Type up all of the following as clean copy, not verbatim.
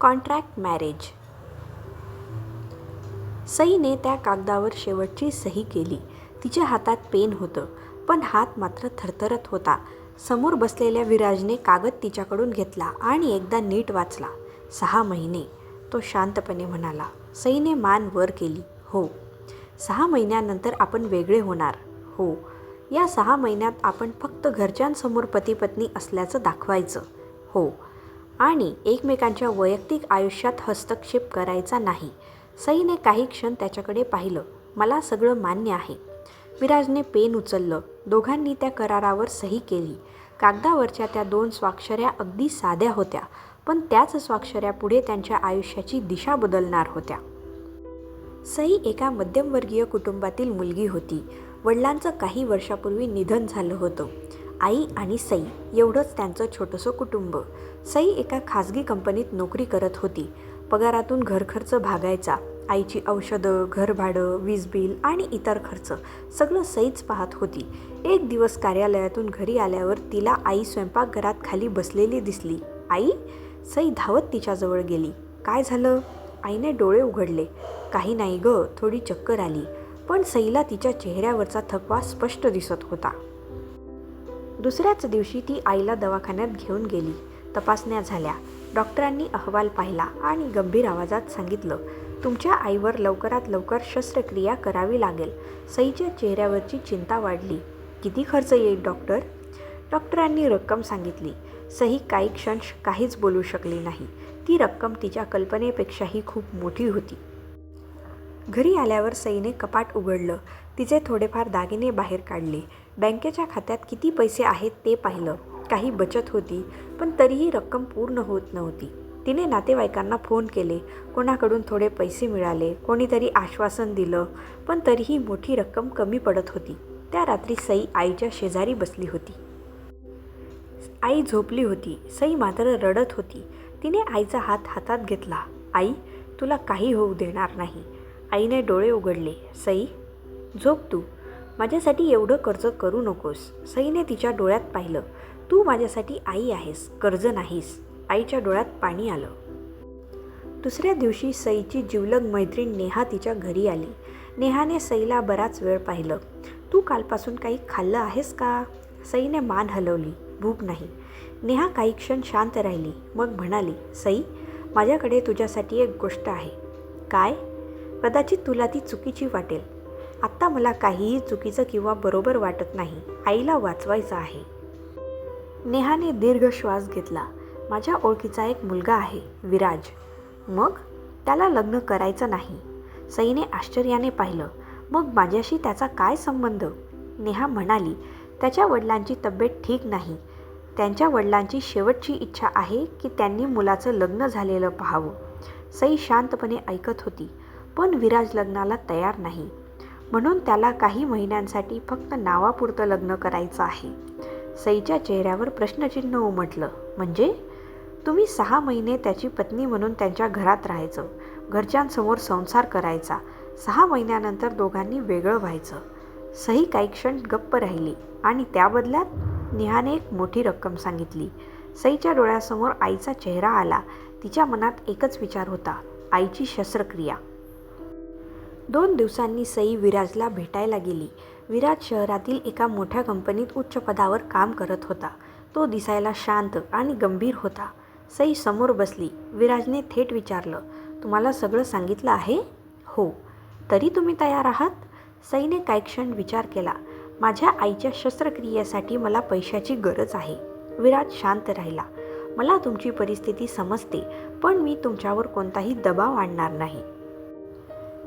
Contract marriage. सईने त्या कागदावर शेवटची सही केली. तिच्या हातात पेन होतं, पण हात मात्र थरथरत होता. समोर बसलेल्या विराजने कागद तिच्याकडून घेतला आणि एकदा नीट वाचला. 6 महिने, तो शांतपणे म्हणाला. सईने मान वर केली. हो. 6 महिन्यानंतर आपण वेगळे होणार. हो. या 6 महिन्यात आपण फक्त घरच्यांसमोर पती पत्नी असल्याचं दाखवायचं. हो. आणि एकमेकांच्या वैयक्तिक आयुष्यात हस्तक्षेप करायचा नाही. सईने काही क्षण त्याच्याकडे पाहिलं. मला सगळं मान्य आहे. विराजने पेन उचललं. दोघांनी त्या करारावर सही केली. कागदावरच्या त्या 2 स्वाक्षऱ्या अगदी साध्या होत्या, पण त्याच स्वाक्षऱ्यापुढे त्यांच्या आयुष्याची दिशा बदलणार होत्या. सई एका मध्यमवर्गीय कुटुंबातील मुलगी होती. वडिलांचं काही वर्षापूर्वी निधन झालं होतं. आई आणि सई एवढंच त्यांचं छोटंसं कुटुंब. सई एका खाजगी कंपनीत नोकरी करत होती. पगारातून घरखर्च भागायचा. आईची औषधं, घरभाडं, वीज बिल आणि इतर खर्च सगळं सईच पाहत होती. एक दिवस कार्यालयातून घरी आल्यावर तिला आई स्वयंपाकघरात खाली बसलेली दिसली. आई? सई धावत तिच्याजवळ गेली. काय झालं? आईने डोळे उघडले. काही नाही गं, थोडी चक्कर आली. पण सईला तिच्या चेहऱ्यावरचा थकवा स्पष्ट दिसत होता. दुसऱ्याच दिवशी ती आईला दवाखान्यात घेऊन गेली. तपासण्या झाल्या. डॉक्टरांनी अहवाल पाहिला आणि गंभीर आवाजात सांगितलं, तुमच्या आईवर लवकरात लवकर शस्त्रक्रिया करावी लागेल. सईच्या चेहऱ्यावरची चिंता वाढली. किती खर्च येईल डॉक्टर? डॉक्टरांनी रक्कम सांगितली. सई काही क्षण काहीच बोलू शकली नाही. ती रक्कम तिच्या कल्पनेपेक्षाही खूप मोठी होती. घरी आल्यावर सईने कपाट उघडलं. तिचे थोडेफार दागिने बाहेर काढले. बँकेच्या खात्यात किती पैसे आहेत ते पाहिलं. काही बचत होती, पण तरीही रक्कम पूर्ण होत नव्हती. तिने नातेवाईकांना फोन केले. कोणाकडून थोडे पैसे मिळाले, कोणीतरी आश्वासन दिलं, पण तरीही मोठी रक्कम कमी पडत होती. त्या रात्री सई आईच्या शेजारी बसली होती. आई झोपली होती. सई मात्र रडत होती. तिने आईचा हात हातात घेतला. आई, तुला काही होऊ देणार नाही. आईने डोळे उघडले. सई, झोप तू. माझ्यासाठी एवढं कर्ज करू नकोस. सईने तिच्या डोळ्यात पाहिलं. तू माझ्यासाठी आई आहेस, कर्ज नाहीस. आईच्या डोळ्यात पाणी आलं. दुसऱ्या दिवशी सईची जिवलग मैत्रीण नेहा तिच्या घरी आली. नेहाने सईला बराच वेळ पाहिलं. तू कालपासून काही खाल्लं आहेस का? सईने मान हलवली. भूक नाही. नेहा काही क्षण शांत राहिली. मग म्हणाली, सई, माझ्याकडे तुझ्यासाठी एक गोष्ट आहे. काय? कदाचित तुला ती चुकीची वाटेल. आत्ता मला काहीही चुकीचं किंवा बरोबर वाटत नाही. आईला वाचवायचं आहे. नेहाने दीर्घ श्वास घेतला. माझ्या ओळखीचा एक मुलगा आहे, विराज. मग? त्याला लग्न करायचं नाही. सईने आश्चर्याने पाहिलं. मग माझ्याशी त्याचा काय संबंध? नेहा म्हणाली, त्याच्या वडिलांची तब्येत ठीक नाही. त्यांच्या वडिलांची शेवटची इच्छा आहे की त्यांनी मुलाचं लग्न झालेलं पाहावं. सई शांतपणे ऐकत होती. पण विराज लग्नाला तयार नाही. म्हणून त्याला काही महिन्यांसाठी फक्त नावापुरतं लग्न करायचं आहे. सईच्या चेहऱ्यावर प्रश्नचिन्ह उमटलं. म्हणजे? तुम्ही 6 महिने त्याची पत्नी म्हणून त्यांच्या घरात राहायचं, घरच्यांसमोर संसार करायचा. 6 महिन्यानंतर दोघांनी वेगळं व्हायचं. सई काही क्षण गप्प राहिली आणि त्या बदल्यात नेहाने एक मोठी रक्कम सांगितली. सईच्या डोळ्यासमोर आईचा चेहरा आला. तिच्या मनात एकच विचार होता, आईची शस्त्रक्रिया. 2 दिवसांनी सई विराजला भेटायला गेली. विराज शहरातील एका मोठ्या कंपनीत उच्च पदावर काम करत होता. तो दिसायला शांत आणि गंभीर होता. सई समोर बसली. विराजने थेट विचारलं, तुम्हाला सगळं सांगितलं आहे? हो. तरी तुम्ही तयार आहात? सईने काही क्षण विचार केला. माझ्या आईच्या शस्त्रक्रियेसाठी मला पैशाची गरज आहे. विराज शांत राहिला. मला तुमची परिस्थिती समजते, पण मी तुमच्यावर कोणताही दबाव आणणार नाही.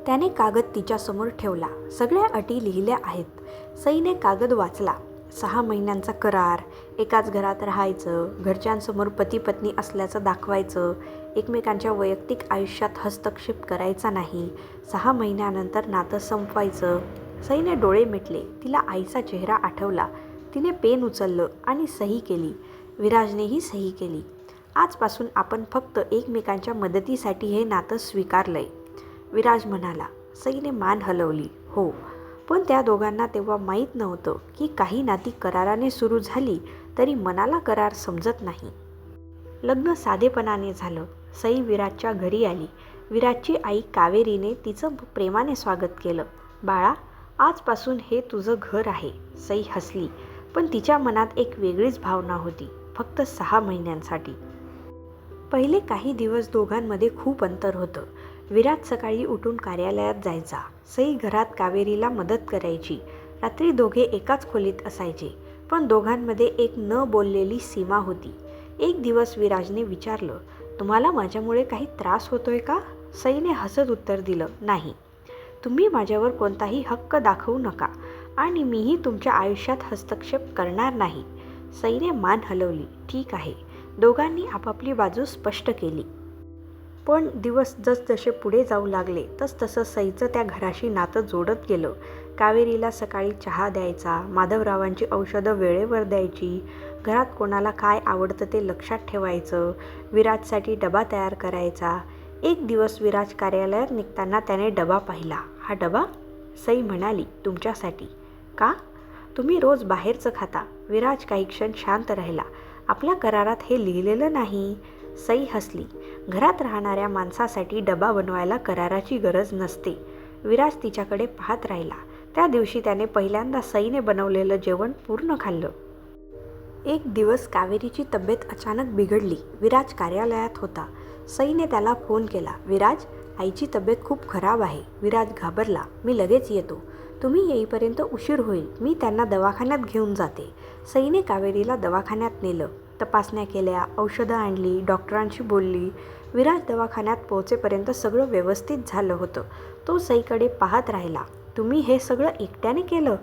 त्याने कागद तिच्यासमोर ठेवला. सगळ्या अटी लिहिल्या आहेत. सईने कागद वाचला. 6 महिन्यांचा करार, एकाच घरात राहायचं, घरच्यांसमोर पती पत्नी असल्याचं दाखवायचं, एकमेकांच्या वैयक्तिक आयुष्यात हस्तक्षेप करायचा नाही, 6 महिन्यानंतर नातं संपवायचं. सईने डोळे मिटले. तिला आईचा चेहरा आठवला. तिने पेन उचललं आणि सही केली. विराजनेही सही केली. आजपासून आपण फक्त एकमेकांच्या मदतीसाठी हे नातं स्वीकारलंय. विराज म्हणाला. सईने मान हलवली. हो. पण त्या दोघांना तेव्हा माहीत नव्हतं की काही नाती कराराने सुरू झाली तरी मनाला करार समजत नाही. लग्न साधेपणाने झालं. सई विराजच्या घरी आली. विराजची आई कावेरीने तिचं प्रेमाने स्वागत केलं. बाळा, आजपासून हे तुझं घर आहे. सई हसली, पण तिच्या मनात एक वेगळीच भावना होती. फक्त 6 महिन्यांसाठी. पहिले काही दिवस दोघांमध्ये खूप अंतर होतं. विराज सकाळी उठून कार्यालयात जायचा. सई घरात कावेरीला मदत करायची. रात्री दोघे एकाच खोलीत असायचे, पण दोघांमध्ये एक न बोललेली सीमा होती. एक दिवस विराजने विचारलं, तुम्हाला माझ्यामुळे काही त्रास होतोय का? सईने हसत उत्तर दिलं, नाही. तुम्ही माझ्यावर कोणताही हक्क दाखवू नका आणि मीही तुमच्या आयुष्यात हस्तक्षेप करणार नाही. सईने मान हलवली. ठीक आहे. दोघांनी आपापली बाजू स्पष्ट केली. पण दिवस जसजसे पुढे जाऊ लागले तसतसं सईचं त्या घराशी नातं जोडत गेलं. कावेरीला सकाळी चहा द्यायचा, माधवरावांची औषधं वेळेवर द्यायची, घरात कोणाला काय आवडतं ते लक्षात ठेवायचं, विराजसाठी डबा तयार करायचा. एक दिवस विराज कार्यालयात निघताना त्याने डबा पाहिला. हा डबा? सई म्हणाली, तुमच्यासाठी. का? तुम्ही रोज बाहेरचं खाता. विराज काही क्षण शांत राहिला. आपल्या करारात हे लिहिलेलं नाही. सई हसली. घरात राहणाऱ्या माणसासाठी डबा बनवायला कराराची गरज नसते. विराज तिच्याकडे पाहत राहिला. त्या दिवशी त्याने पहिल्यांदा सईने बनवलेलं जेवण पूर्ण खाल्लं. एक दिवस कावेरीची तब्येत अचानक बिघडली. विराज कार्यालयात होता. सईने त्याला फोन केला. विराज, आईची तब्येत खूप खराब आहे. विराज घाबरला. मी लगेच येतो. तुम्ही येईपर्यंत उशीर होईल. मी त्यांना दवाखान्यात घेऊन जाते. सईने कावेरीला दवाखान्यात नेलं. तपासण्या केल्या, औषधं आणली, डॉक्टरांशी बोलली. विराज दवाखान्यात पोहोचेपर्यंत सगळं व्यवस्थित झालं होतं. तो सईकडे पाहत राहिला. तुम्ही हे सगळं एकट्याने केलं?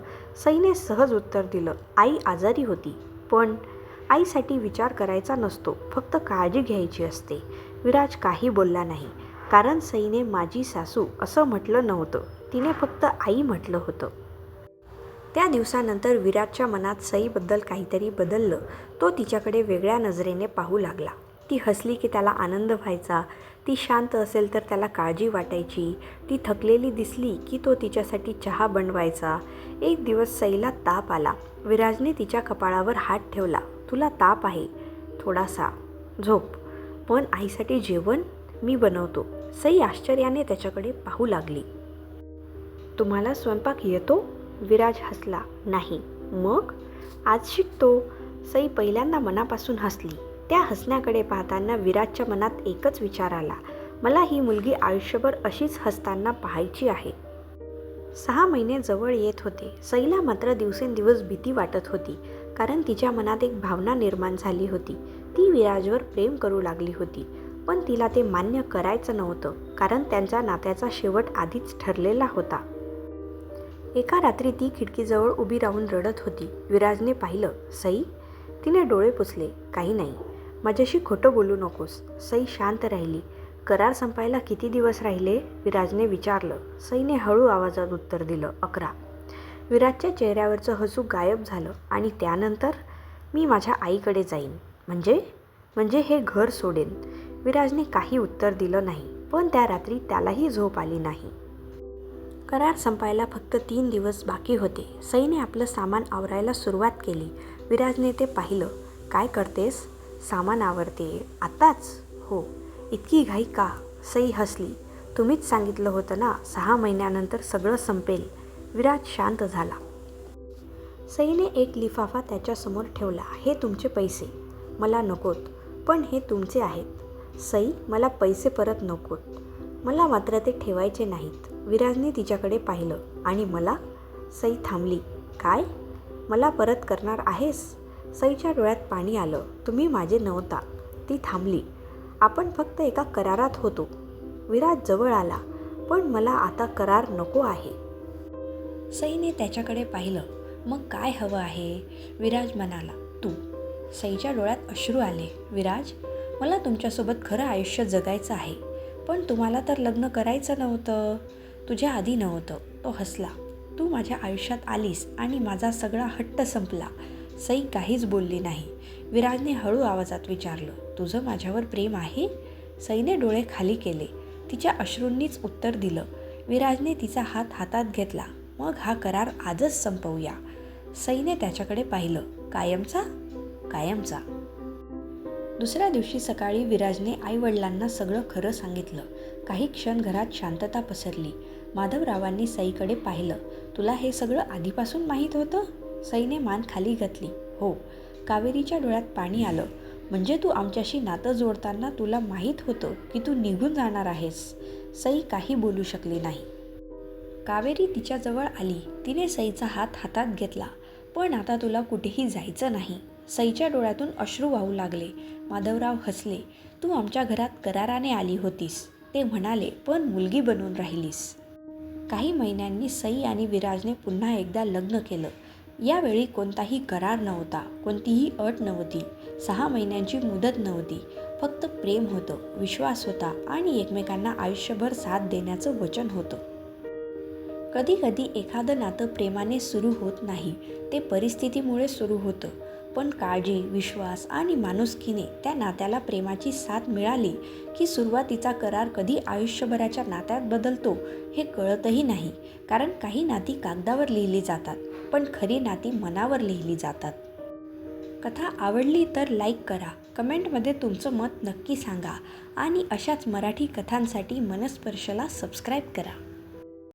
सईने सहज उत्तर दिलं, आई आजारी होती. पण आईसाठी विचार करायचा नसतो, फक्त काळजी घ्यायची असते. विराज काही बोलला नाही, कारण सईने माझी सासू असं म्हटलं नव्हतं. तिने फक्त आई म्हटलं होतं. त्या दिवसानंतर विराजच्या मनात सईबद्दल काहीतरी बदललं. तो तिच्याकडे वेगळ्या नजरेने पाहू लागला. ती हसली की त्याला आनंद व्हायचा. ती शांत असेल तर त्याला काळजी वाटायची. ती थकलेली दिसली की तो तिच्यासाठी चहा बनवायचा. एक दिवस सईला ताप आला. विराजने तिच्या कपाळावर हात ठेवला. तुला ताप आहे? थोडासा. झोप. पण आईसाठी जेवण मी बनवतो. सई आश्चर्याने त्याच्याकडे पाहू लागली. तुम्हाला स्वयंपाक येतो? विराज हसला. नाही. मग? आज शिकतो. सई पहिल्यांदा मनापासून हसली. त्या हसण्याकडे पाहताना विराजच्या मनात एकच विचार आला, मला ही मुलगी आयुष्यभर अशीच हसताना पाहायची आहे. 6 महिने जवळ येत होते. सईला मात्र दिवसेंदिवस भीती वाटत होती, कारण तिच्या मनात एक भावना निर्माण झाली होती. ती विराजवर प्रेम करू लागली होती, पण तिला ते मान्य करायचं नव्हतं, कारण त्यांच्या नात्याचा शेवट आधीच ठरलेला होता. एका रात्री ती खिडकीजवळ उभी राहून रडत होती. विराजने पाहिलं. सई? तिने डोळे पुसले. काही नाही. माझ्याशी खोटं बोलू नकोस. सई शांत राहिली. करार संपायला किती दिवस राहिले? विराजने विचारलं. सईने हळू आवाजात उत्तर दिलं, 11. विराजच्या चेहऱ्यावरचं हसू गायब झालं. आणि त्यानंतर? मी माझ्या आईकडे जाईन. म्हणजे हे घर सोडेन. विराजने काही उत्तर दिलं नाही, पण त्या रात्री त्यालाही झोप आली नाही. करार संपायला फक्त 3 दिवस बाकी होते. सईने आपलं सामान आवरायला सुरुवात केली. विराजने ते पाहिलं. काय करतेस? सामान आवरते. आताच? हो. इतकी घाई का? सई हसली. तुम्हीच सांगितलं होतं ना, 6 महिन्यानंतर सगळं संपेल. विराज शांत झाला. सईने एक लिफाफा त्याच्यासमोर ठेवला. हे तुमचे पैसे. मला नकोत, पण हे तुमचे आहेत. सई, मला पैसे परत नकोत. मला मात्र ते ठेवायचे नाहीत. विराजने तिच्याकडे पाहिलं. आणि मला? सई थांबली. काय? मला परत करणार आहेस? सईच्या डोळ्यात पाणी आलं. तुम्ही माझे नव्हता. ती थांबली. आपण फक्त एका करारात होतो. विराज जवळ आला. पण मला आता करार नको आहे. सईने त्याच्याकडे पाहिलं. मग काय हवं आहे? विराज म्हणाला, तू. सईच्या डोळ्यात अश्रू आले. विराज, मला तुमच्यासोबत खरं आयुष्य जगायचं आहे, पण तुम्हाला तर लग्न करायचं नव्हतं. तुझ्या आधी नव्हतं. तो हसला. तू माझ्या आयुष्यात आलीस आणि माझा सगळा हट्ट संपला. सई काहीच बोलली नाही. विराजने हळू आवाजात विचारलं, तुझं माझ्यावर प्रेम आहे? सईने डोळे खाली केले. तिच्या अश्रूंनीच उत्तर दिलं. विराजने तिचा हात हातात घेतला. मग हा करार आजच संपवूया. सईने त्याच्याकडे पाहिलं. कायमचा? कायमचा. दुसऱ्या दिवशी सकाळी विराजने आईवडिलांना सगळं खरं सांगितलं. काही क्षण घरात शांतता पसरली. माधवरावांनी सईकडे पाहिलं. तुला हे सगळं आधीपासून माहीत होतं? सईने मान खाली घातली. हो. कावेरीच्या डोळ्यात पाणी आलं. म्हणजे तू आमच्याशी नातं जोडताना तुला माहीत होतं की तू निघून जाणार आहेस? सई काही बोलू शकली नाही. कावेरी तिच्याजवळ आली. तिने सईचा हात हातात घेतला. पण आता तुला कुठेही जायचं नाही. सईच्या डोळ्यातून अश्रू वाहू लागले. माधवराव हसले. तू आमच्या घरात कराराने आली होतीस, ते म्हणाले, पण मुलगी बनून राहिलीस. काही महिन्यांनी सई आणि विराजने पुन्हा एकदा लग्न केलं. यावेळी कोणताही करार नव्हता, कोणतीही अट नव्हती, 6 महिन्यांची मुदत नव्हती. फक्त प्रेम होतं, विश्वास होता आणि एकमेकांना आयुष्यभर साथ देण्याचं वचन होतं. कधी कधी एखादं नातं प्रेमाने सुरू होत नाही, ते परिस्थितीमुळे सुरू होतं. पण काळजी, विश्वास आणि माणुसकीने त्या नात्याला प्रेमाची साथ मिळाली की सुरुवातीचा करार कधी आयुष्यभराच्या नात्यात बदलतो हे कळतही नाही. कारण काही नाती कागदावर लिहिली जातात, पण खरी नाती मनावर लिहिली जातात. कथा आवडली तर लाईक करा, कमेंटमध्ये तुमचं मत नक्की सांगा आणि अशाच मराठी कथांसाठी मनस्पर्शला सबस्क्राईब करा.